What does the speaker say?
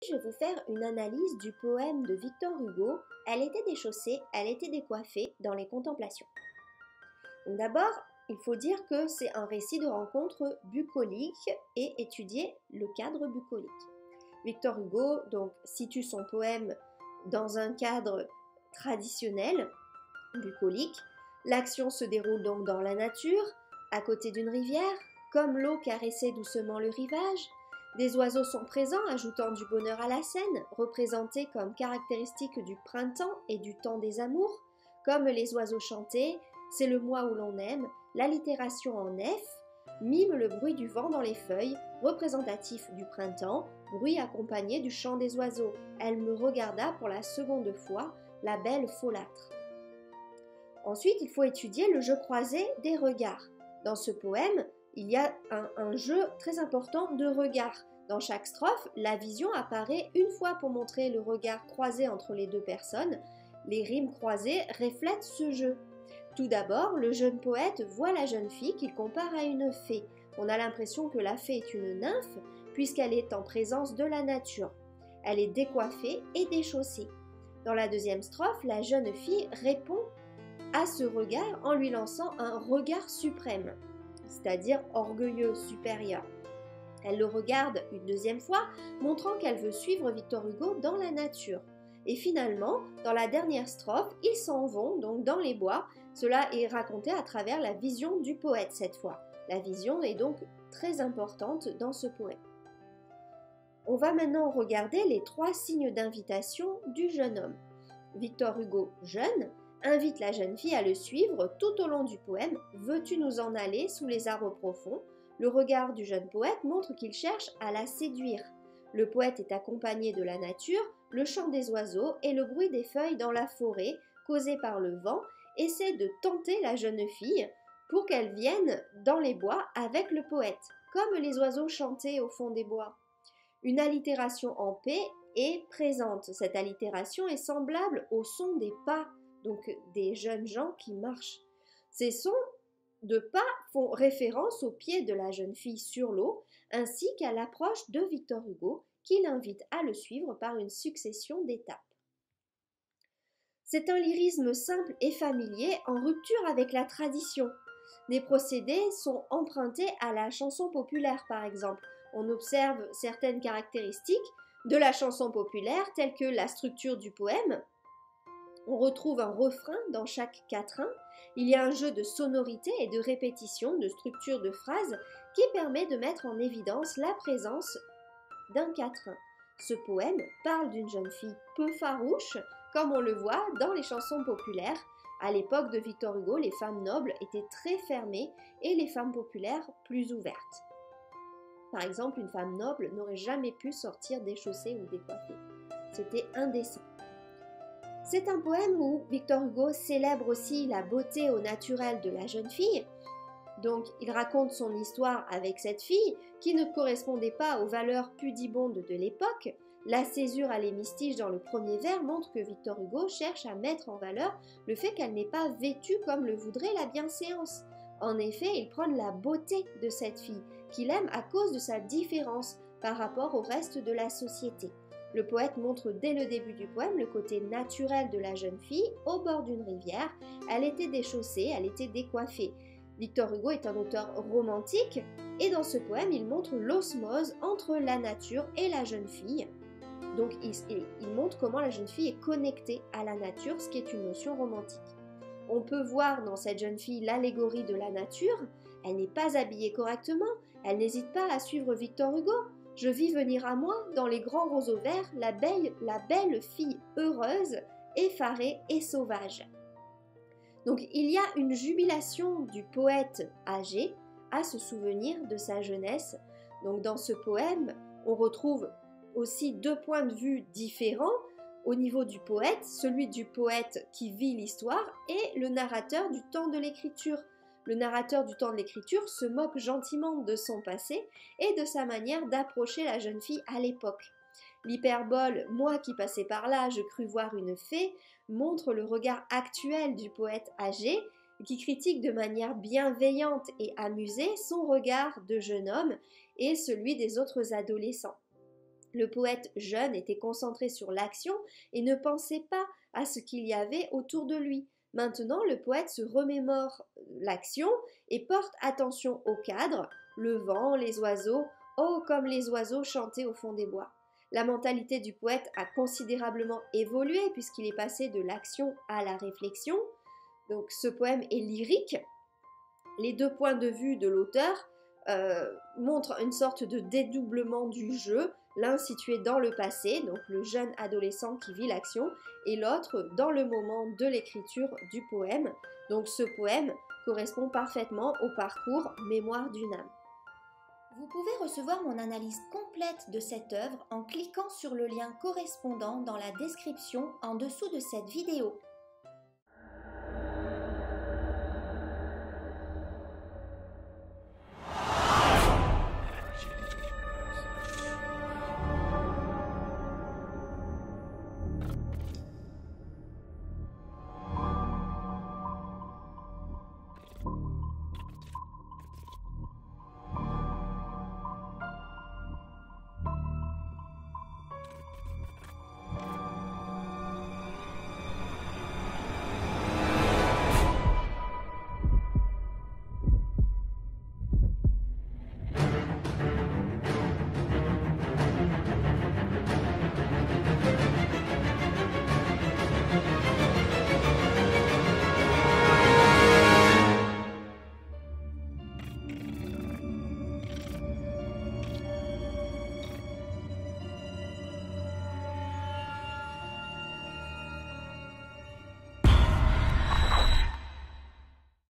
Je vais vous faire une analyse du poème de Victor Hugo. Elle était déchaussée, elle était décoiffée dans les contemplations. D'abord, il faut dire que c'est un récit de rencontre bucolique et étudier le cadre bucolique. Victor Hugo donc situe son poème dans un cadre traditionnel, bucolique. L'action se déroule donc dans la nature, à côté d'une rivière, comme l'eau caressait doucement le rivage. Des oiseaux sont présents, ajoutant du bonheur à la scène, représentés comme caractéristiques du printemps et du temps des amours. Comme les oiseaux chantaient, c'est le mois où l'on aime, l'allitération en F mime le bruit du vent dans les feuilles, représentatif du printemps, bruit accompagné du chant des oiseaux. Elle me regarda pour la seconde fois, la belle folâtre. Ensuite, il faut étudier le jeu croisé des regards. Dans ce poème, il y a un jeu très important de regard. Dans chaque strophe, la vision apparaît une fois pour montrer le regard croisé entre les deux personnes. Les rimes croisées reflètent ce jeu. Tout d'abord, le jeune poète voit la jeune fille qu'il compare à une fée. On a l'impression que la fée est une nymphe puisqu'elle est en présence de la nature. Elle est décoiffée et déchaussée. Dans la deuxième strophe, la jeune fille répond à ce regard en lui lançant un regard suprême, c'est-à-dire orgueilleux, supérieur. Elle le regarde une deuxième fois, montrant qu'elle veut suivre Victor Hugo dans la nature. Et finalement, dans la dernière strophe, ils s'en vont donc dans les bois. Cela est raconté à travers la vision du poète cette fois. La vision est donc très importante dans ce poème. On va maintenant regarder les 3 signes d'invitation du jeune homme. Victor Hugo, jeune, invite la jeune fille à le suivre tout au long du poème. Veux-tu nous en aller sous les arbres profonds? Le regard du jeune poète montre qu'il cherche à la séduire. Le poète est accompagné de la nature, le chant des oiseaux et le bruit des feuilles dans la forêt, causé par le vent, essaie de tenter la jeune fille pour qu'elle vienne dans les bois avec le poète, comme les oiseaux chantaient au fond des bois. Une allitération en paix est présente. Cette allitération est semblable au son des pas, donc des jeunes gens qui marchent. Ces sons de pas font référence aux pieds de la jeune fille sur l'eau, ainsi qu'à l'approche de Victor Hugo, qui l'invite à le suivre par une succession d'étapes. C'est un lyrisme simple et familier, en rupture avec la tradition. Les procédés sont empruntés à la chanson populaire, par exemple. On observe certaines caractéristiques de la chanson populaire, telles que la structure du poème. On retrouve un refrain dans chaque quatrain. Il y a un jeu de sonorité et de répétition, de structure de phrases qui permet de mettre en évidence la présence d'un quatrain. Ce poème parle d'une jeune fille peu farouche, comme on le voit dans les chansons populaires. À l'époque de Victor Hugo, les femmes nobles étaient très fermées et les femmes populaires plus ouvertes. Par exemple, une femme noble n'aurait jamais pu sortir déchaussée ou décoiffée. C'était indécent. C'est un poème où Victor Hugo célèbre aussi la beauté au naturel de la jeune fille. Donc, il raconte son histoire avec cette fille qui ne correspondait pas aux valeurs pudibondes de l'époque. La césure à l'hémistiche dans le premier vers montre que Victor Hugo cherche à mettre en valeur le fait qu'elle n'est pas vêtue comme le voudrait la bienséance. En effet, il prône la beauté de cette fille, qu'il aime à cause de sa différence par rapport au reste de la société. Le poète montre dès le début du poème le côté naturel de la jeune fille au bord d'une rivière. Elle était déchaussée, elle était décoiffée. Victor Hugo est un auteur romantique et dans ce poème, il montre l'osmose entre la nature et la jeune fille. Donc il montre comment la jeune fille est connectée à la nature, ce qui est une notion romantique. On peut voir dans cette jeune fille l'allégorie de la nature. Elle n'est pas habillée correctement, elle n'hésite pas à suivre Victor Hugo. Je vis venir à moi, dans les grands roseaux verts, la belle fille heureuse, effarée et sauvage. Donc il y a une jubilation du poète âgé à se souvenir de sa jeunesse. Donc dans ce poème, on retrouve aussi 2 points de vue différents au niveau du poète, celui du poète qui vit l'histoire et le narrateur du temps de l'écriture. Le narrateur du temps de l'écriture se moque gentiment de son passé et de sa manière d'approcher la jeune fille à l'époque. L'hyperbole « moi qui passais par là, je crus voir une fée » montre le regard actuel du poète âgé qui critique de manière bienveillante et amusée son regard de jeune homme et celui des autres adolescents. Le poète jeune était concentré sur l'action et ne pensait pas à ce qu'il y avait autour de lui. Maintenant, le poète se remémore l'action et porte attention au cadre, le vent, les oiseaux. Oh, comme les oiseaux chantaient au fond des bois. La mentalité du poète a considérablement évolué puisqu'il est passé de l'action à la réflexion. Donc ce poème est lyrique. Les deux points de vue de l'auteur montrent une sorte de dédoublement du jeu, l'un situé dans le passé, donc le jeune adolescent qui vit l'action, et l'autre dans le moment de l'écriture du poème. Donc ce poème correspond parfaitement au parcours Mémoire d'une âme. Vous pouvez recevoir mon analyse complète de cette œuvre en cliquant sur le lien correspondant dans la description en dessous de cette vidéo.